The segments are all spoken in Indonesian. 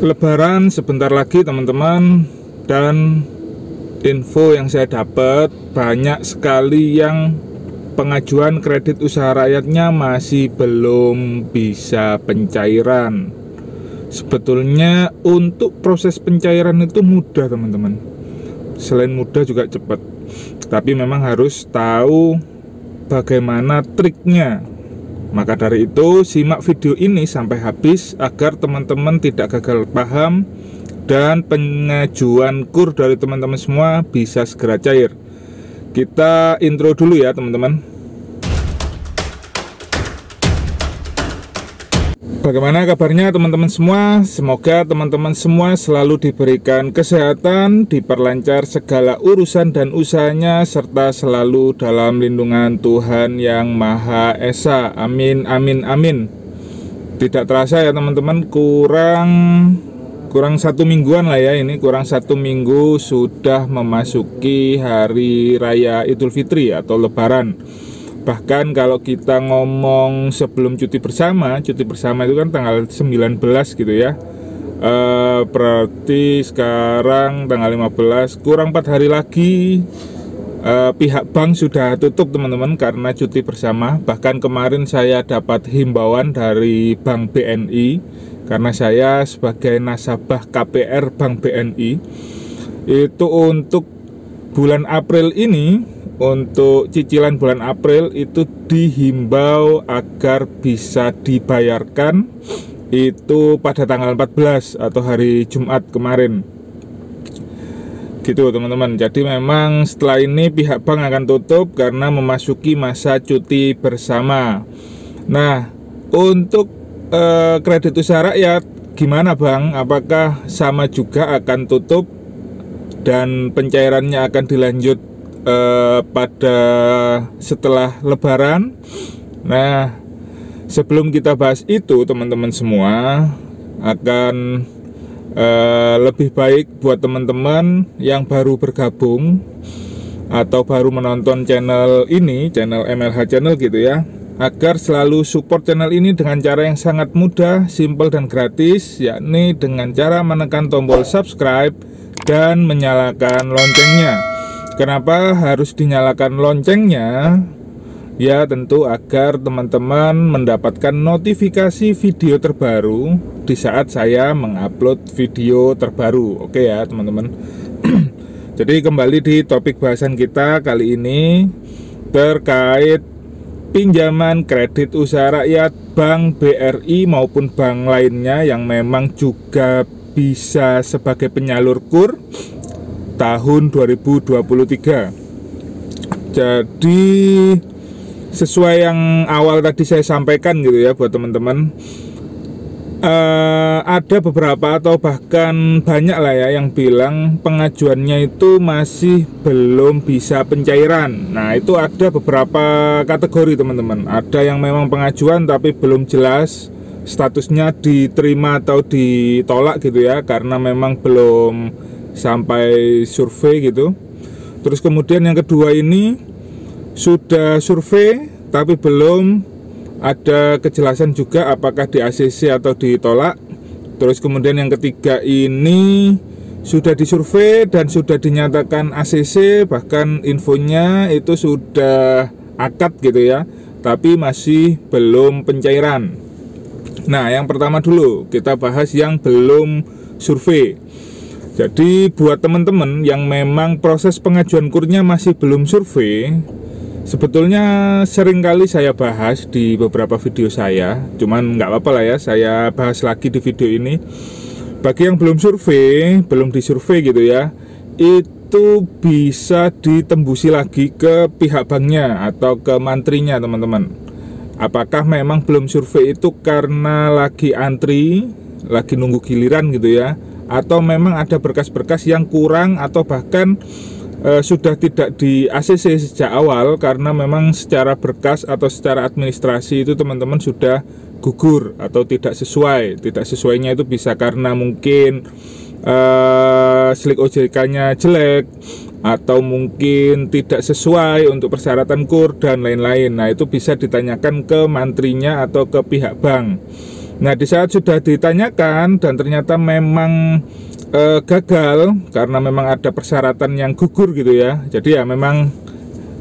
Lebaran sebentar lagi teman-teman, dan info yang saya dapat banyak sekali yang pengajuan kredit usaha rakyatnya masih belum bisa pencairan. Sebetulnya untuk proses pencairan itu mudah teman-teman, selain mudah juga cepat, tapi memang harus tahu bagaimana triknya. Maka dari itu, simak video ini sampai habis agar teman-teman tidak gagal paham dan pengajuan KUR dari teman-teman semua bisa segera cair. Kita intro dulu ya teman-teman. Bagaimana kabarnya teman-teman semua? Semoga teman-teman semua selalu diberikan kesehatan, diperlancar segala urusan dan usahanya, serta selalu dalam lindungan Tuhan Yang Maha Esa. Amin, amin, amin. Tidak terasa ya teman-teman, kurang satu mingguan lah ya ini, kurang satu minggu sudah memasuki Hari Raya Idul Fitri atau Lebaran. Bahkan kalau kita ngomong sebelum cuti bersama itu kan tanggal 19 gitu ya, berarti sekarang tanggal 15, kurang 4 hari lagi pihak bank sudah tutup teman-teman karena cuti bersama. Bahkan kemarin saya dapat himbauan dari Bank BNI, karena saya sebagai nasabah KPR Bank BNI, itu untuk bulan April ini, untuk cicilan bulan April itu dihimbau agar bisa dibayarkan itu pada tanggal 14 atau hari Jumat kemarin gitu teman-teman. Jadi memang setelah ini pihak bank akan tutup karena memasuki masa cuti bersama. Nah, untuk kredit usaha rakyat gimana Bang? Apakah sama juga akan tutup dan pencairannya akan dilanjut pada setelah Lebaran? Nah, sebelum kita bahas itu teman-teman semua, akan lebih baik buat teman-teman yang baru bergabung atau baru menonton channel ini, channel MLH Channel gitu ya, agar selalu support channel ini dengan cara yang sangat mudah, simple dan gratis, yakni dengan cara menekan tombol subscribe dan menyalakan loncengnya. Kenapa harus dinyalakan loncengnya? Ya tentu agar teman-teman mendapatkan notifikasi video terbaru di saat saya mengupload video terbaru. Oke ya teman-teman. Jadi kembali di topik bahasan kita kali ini terkait pinjaman kredit usaha rakyat Bank BRI maupun bank lainnya yang memang juga bisa sebagai penyalur KUR tahun 2023. Jadi sesuai yang awal tadi saya sampaikan gitu ya buat teman-teman, ada beberapa atau bahkan banyak lah ya yang bilang pengajuannya itu masih belum bisa pencairan. Nah itu ada beberapa kategori teman-teman. Ada yang memang pengajuan tapi belum jelas statusnya diterima atau ditolak gitu ya, karena memang belum sampai survei gitu. Terus kemudian yang kedua ini sudah survei tapi belum ada kejelasan juga apakah di ACC atau ditolak. Terus kemudian yang ketiga ini sudah disurvei dan sudah dinyatakan ACC, bahkan infonya itu sudah akad gitu ya, tapi masih belum pencairan. Nah yang pertama dulu kita bahas yang belum survei. Jadi buat teman-teman yang memang proses pengajuan KUR-nya masih belum survei, sebetulnya sering kali saya bahas di beberapa video saya, cuman nggak apa-apa lah ya, saya bahas lagi di video ini. Bagi yang belum survei, belum disurvei gitu ya, itu bisa ditembusi lagi ke pihak banknya atau ke mantrinya teman-teman. Apakah memang belum survei itu karena lagi antri, lagi nunggu giliran gitu ya, atau memang ada berkas-berkas yang kurang atau bahkan sudah tidak di ACC sejak awal karena memang secara berkas atau secara administrasi itu teman-teman sudah gugur atau tidak sesuai. Tidak sesuainya itu bisa karena mungkin slik OJK-nya jelek, atau mungkin tidak sesuai untuk persyaratan KUR dan lain-lain. Nah itu bisa ditanyakan ke mantrinya atau ke pihak bank. Nah, di saat sudah ditanyakan dan ternyata memang gagal karena memang ada persyaratan yang gugur gitu ya. Jadi ya memang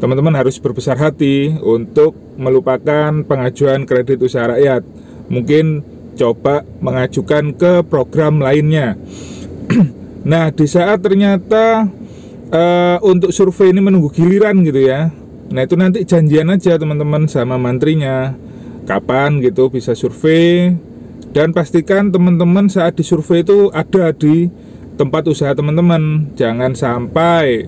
teman-teman harus berbesar hati untuk melupakan pengajuan kredit usaha rakyat. Mungkin coba mengajukan ke program lainnya. Nah, di saat ternyata untuk survei ini menunggu giliran gitu ya. Nah, itu nanti janjian aja teman-teman sama mantrinya kapan gitu bisa survei, dan pastikan teman-teman saat disurvei itu ada di tempat usaha teman-teman. Jangan sampai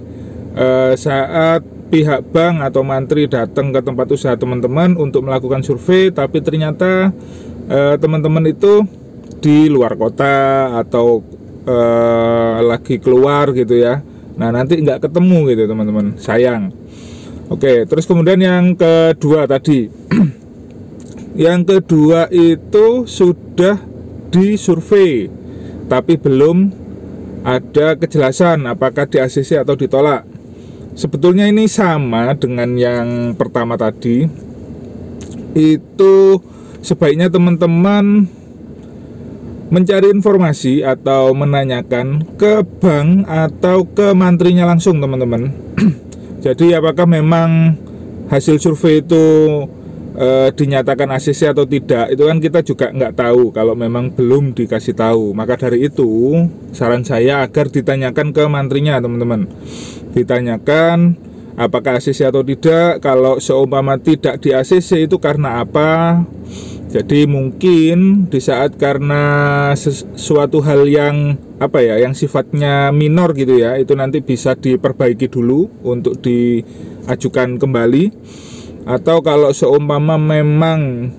saat pihak bank atau mantri datang ke tempat usaha teman-teman untuk melakukan survei, tapi ternyata teman-teman itu di luar kota atau lagi keluar gitu ya. Nah, nanti nggak ketemu gitu teman-teman, sayang. Oke, terus kemudian yang kedua tadi yang kedua itu sudah disurvei tapi belum ada kejelasan apakah di ACC atau ditolak. Sebetulnya ini sama dengan yang pertama tadi. Itu sebaiknya teman-teman mencari informasi atau menanyakan ke bank atau ke mantrinya langsung teman-teman. Jadi apakah memang hasil survei itu dinyatakan ACC atau tidak, itu kan kita juga nggak tahu kalau memang belum dikasih tahu. Maka dari itu saran saya agar ditanyakan ke mantrinya teman-teman. Ditanyakan apakah ACC atau tidak. Kalau seumpama tidak di ACC itu karena apa. Jadi mungkin di saat karena sesuatu hal yang yang sifatnya minor gitu ya, itu nanti bisa diperbaiki dulu untuk diajukan kembali. Atau kalau seumpama memang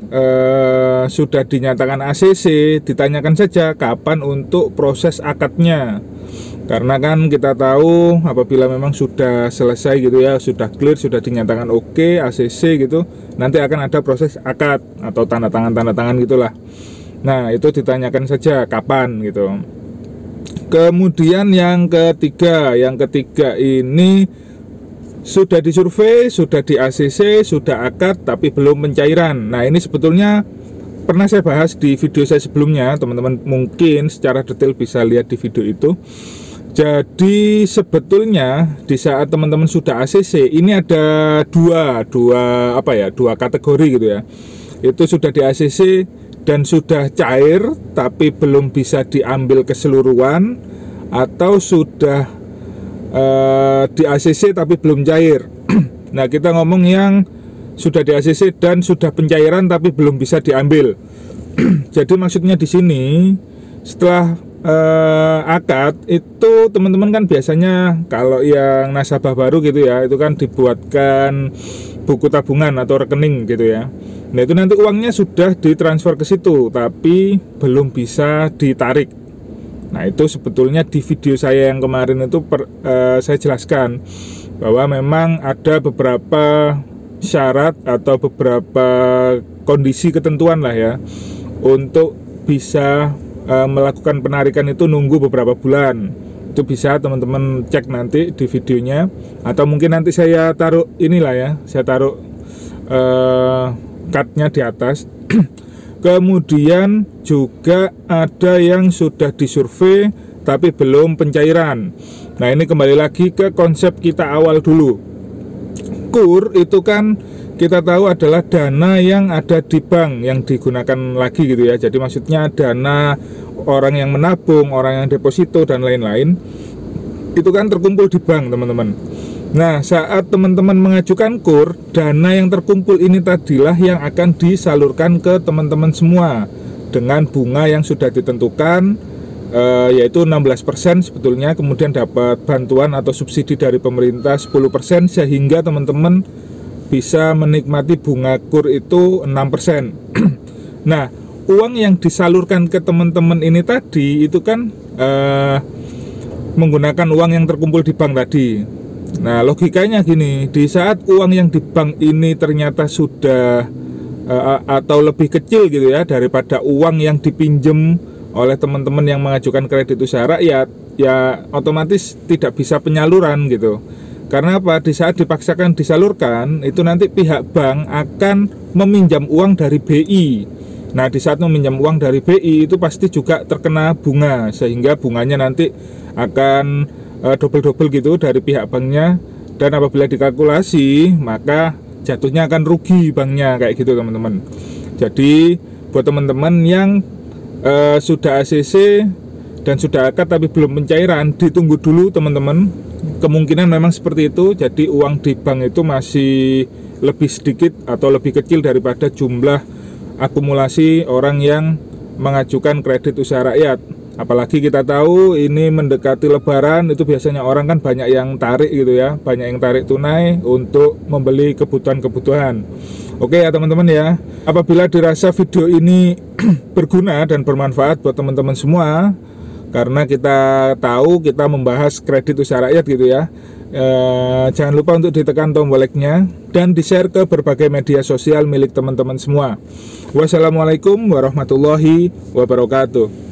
sudah dinyatakan ACC, ditanyakan saja kapan untuk proses akadnya. Karena kan kita tahu apabila memang sudah selesai gitu ya, sudah clear, sudah dinyatakan oke, ACC gitu, nanti akan ada proses akad atau tanda tangan gitulah. Nah, itu ditanyakan saja kapan gitu. Kemudian yang ketiga ini sudah disurvei, sudah di ACC, sudah akad, tapi belum pencairan. Nah, ini sebetulnya pernah saya bahas di video saya sebelumnya. Teman-teman mungkin secara detail bisa lihat di video itu. Jadi sebetulnya di saat teman-teman sudah ACC, ini ada dua kategori gitu ya. Itu sudah di ACC dan sudah cair, tapi belum bisa diambil keseluruhan, atau sudah di ACC tapi belum cair. Nah, kita ngomong yang sudah di ACC dan sudah pencairan tapi belum bisa diambil. Jadi maksudnya di sini setelah akad itu teman-teman kan biasanya kalau yang nasabah baru gitu ya, itu kan dibuatkan buku tabungan atau rekening gitu ya. Nah, itu nanti uangnya sudah ditransfer ke situ tapi belum bisa ditarik. Nah, itu sebetulnya di video saya yang kemarin itu saya jelaskan bahwa memang ada beberapa syarat atau beberapa kondisi ketentuan lah ya untuk bisa melakukan penarikan. Itu nunggu beberapa bulan. Itu bisa teman-teman cek nanti di videonya, atau mungkin nanti saya taruh inilah ya, saya taruh cardnya di atas. Kemudian juga ada yang sudah disurvei tapi belum pencairan. Nah, ini kembali lagi ke konsep kita awal dulu. KUR itu kan kita tahu adalah dana yang ada di bank yang digunakan lagi gitu ya. Jadi maksudnya dana orang yang menabung, orang yang deposito dan lain-lain, itu kan terkumpul di bank teman-teman. Nah, saat teman-teman mengajukan KUR, dana yang terkumpul ini tadilah yang akan disalurkan ke teman-teman semua dengan bunga yang sudah ditentukan, yaitu 16% sebetulnya. Kemudian dapat bantuan atau subsidi dari pemerintah 10%, sehingga teman-teman bisa menikmati bunga KUR itu 6%. Nah, uang yang disalurkan ke teman-teman ini tadi itu kan menggunakan uang yang terkumpul di bank tadi. Nah, logikanya gini, di saat uang yang di bank ini ternyata sudah atau lebih kecil gitu ya daripada uang yang dipinjam oleh teman-teman yang mengajukan kredit usaha rakyat, ya otomatis tidak bisa penyaluran gitu. Karena apa? Di saat dipaksakan disalurkan, itu nanti pihak bank akan meminjam uang dari BI. Nah, di saat meminjam uang dari BI itu pasti juga terkena bunga, sehingga bunganya nanti akan double-double gitu dari pihak banknya, dan apabila dikalkulasi maka jatuhnya akan rugi banknya kayak gitu teman-teman. Jadi buat teman-teman yang sudah ACC dan sudah akad tapi belum pencairan, ditunggu dulu teman-teman. Kemungkinan memang seperti itu. Jadi uang di bank itu masih lebih sedikit atau lebih kecil daripada jumlah akumulasi orang yang mengajukan kredit usaha rakyat. Apalagi kita tahu ini mendekati Lebaran, itu biasanya orang kan banyak yang tarik gitu ya, banyak yang tarik tunai untuk membeli kebutuhan-kebutuhan. Oke ya teman-teman ya, apabila dirasa video ini berguna dan bermanfaat buat teman-teman semua, karena kita tahu kita membahas kredit usaha rakyat gitu ya, jangan lupa untuk ditekan tombol like-nya dan di-share ke berbagai media sosial milik teman-teman semua. Wassalamualaikum warahmatullahi wabarakatuh.